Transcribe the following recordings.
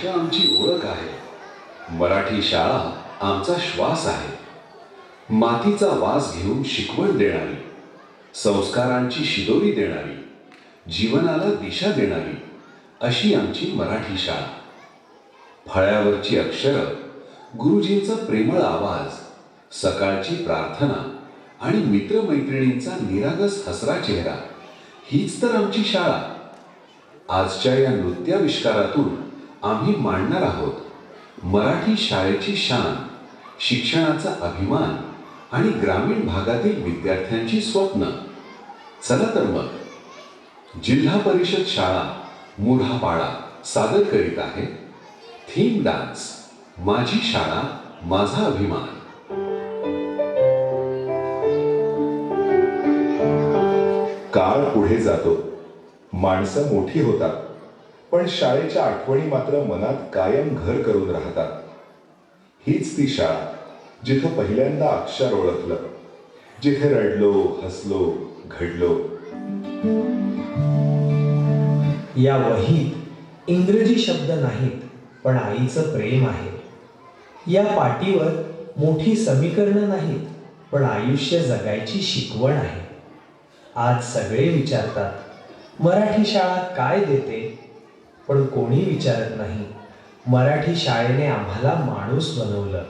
भाषा आमची ओळख आहे. मराठी शाळा आमचा श्वास आहे. मातीचा वास घेऊन शिकवण देणारी, संस्कारांची शिदोरी देणारी, जीवनाला दिशा देणारी अशी आमची मराठी शाळा. फळ्यावरची अक्षरं, गुरुजींचा प्रेमळ आवाज, सकाळची प्रार्थना आणि मित्रमैत्रिणींचा निरागस हसरा चेहरा, हीच तर आमची शाळा. आजच्या या नृत्याविष्कारातून आम्ही मांडणार आहोत मराठी शाळेची शान, शिक्षणाचा अभिमान आणि ग्रामीण भागातील विद्यार्थ्यांची स्वप्न. चला तर मग. जिल्हा परिषद शाळा मुढापाडा सादर करीत आहे थीम डान्स, माझी शाळा माझा अभिमान. काळ पुढे जातो, माणसं मोठी होतात, पण शाळेच्या आठवणी मात्र मनात कायम घर करून राहतात. हीच ती शाळा जिथं पहिल्यांदा अक्षर ओळखलं, जिथे रडलो, हसलो, घडलो. या वहीत इंग्रजी शब्द नाहीत, पण आईचं प्रेम आहे. या पाटीवर मोठी समीकरणं नाहीत, पण आयुष्य जगायची शिकवण आहे. आज सगळे विचारतात मराठी शाळा काय देते, पण कोणी विचारत नाही मराठी शाळेने आम्हाला माणूस बनवलं.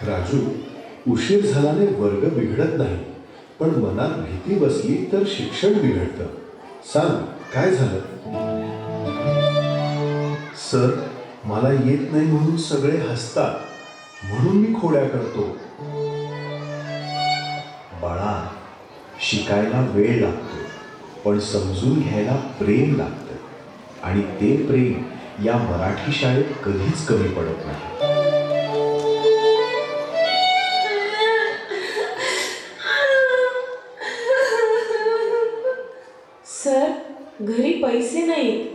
राजू, उशीर झाल्याने वर्ग बिघडत नाही, पण मनात भीती बसली तर शिक्षण बिघडतं. सांग, काय झालं? सर, मला येत नाही म्हणून सगळे हसतात, म्हणून मी खोड्या करतो. बाळा, शिकायला वेळ लागतो, पण समजून घ्यायला प्रेम लागतं, आणि ते प्रेम या मराठी शाळेत कधीच कमी पडत नाही. सर, घरी पैसे नाहीत,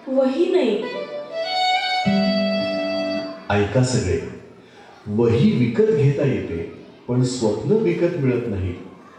वही नाही. ऐका सगळे, वही विकत घेता येते, पण स्वप्न विकत मिळत नाही.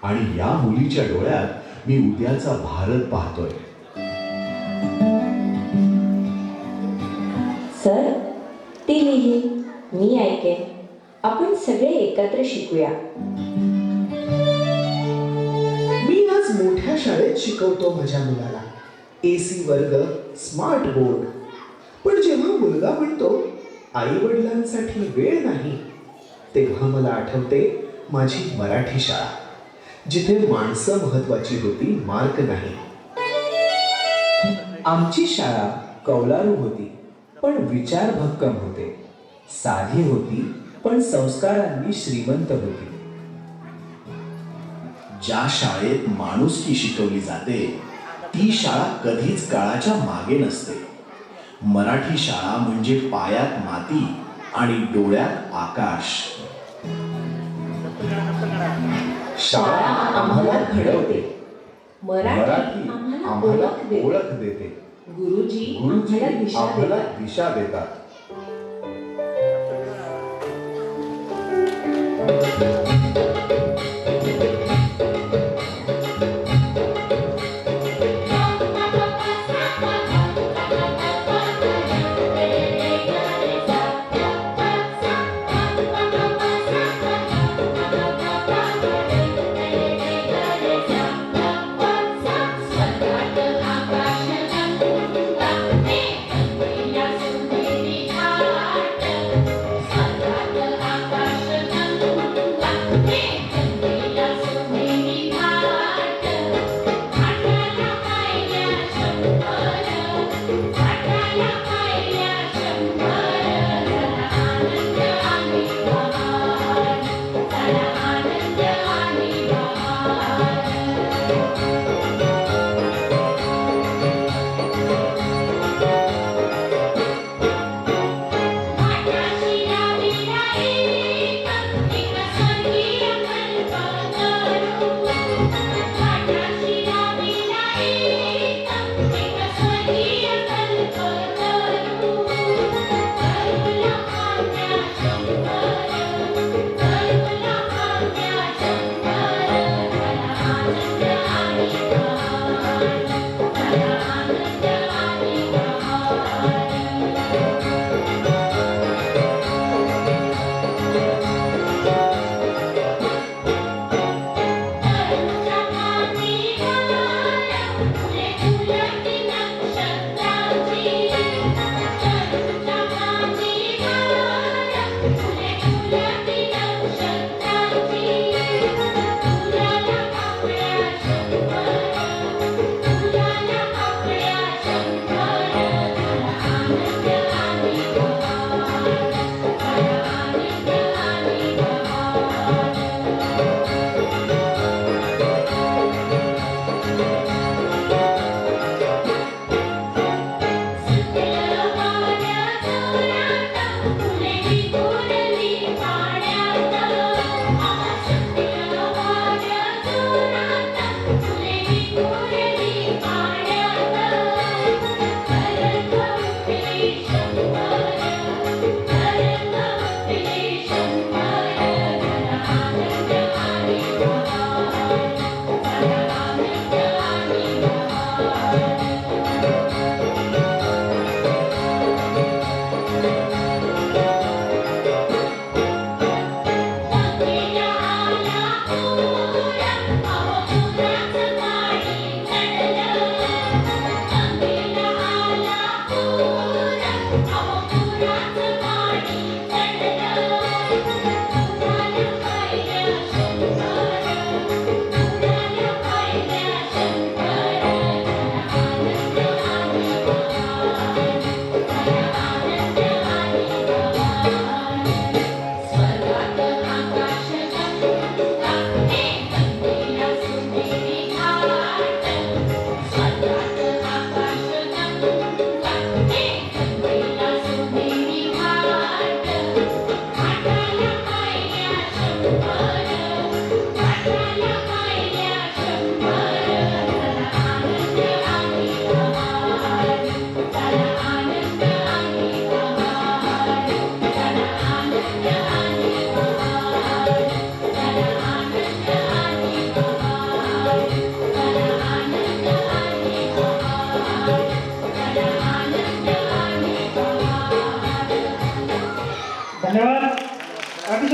आणि या मुलीच्या डोळ्यात मी उद्याचा भारत पाहतोय. सर, ती लिही. मी ऐकेन. आपण सगळे एकत्र शिकूया. मी आज मोठ्या शाळेत शिकवतो माझ्या मुलाला. AC वर्ग, स्मार्ट बोर्ड. पण जेव्हा मुलगा म्हणतो आई वडिलांसाठी वेळ नाही, तेव्हा मला आठवते माझी मराठी शाळा, जिथे माणसं महत्वाची होती, मार्क नाही. आमची शाळा कौलारू होती, पण विचार भक्कम होते. साधी होती, पण संस्कारांनी श्रीमंत होती. ज्या शाळेत माणुसकी शिकवली जाते ती शाळा कधीच काळाच्या मागे नसते. मराठी शाळा म्हणजे पायात माती आणि डोळ्यात आकाश. शाळा आम्हाला घडवते, मराठी मराठी आम्हाला आम्हाला ओळख देते. ओळख देते, गुरुजी गुरुजी आम्हाला दिशा आम्हाला देतात. दिशा देतात.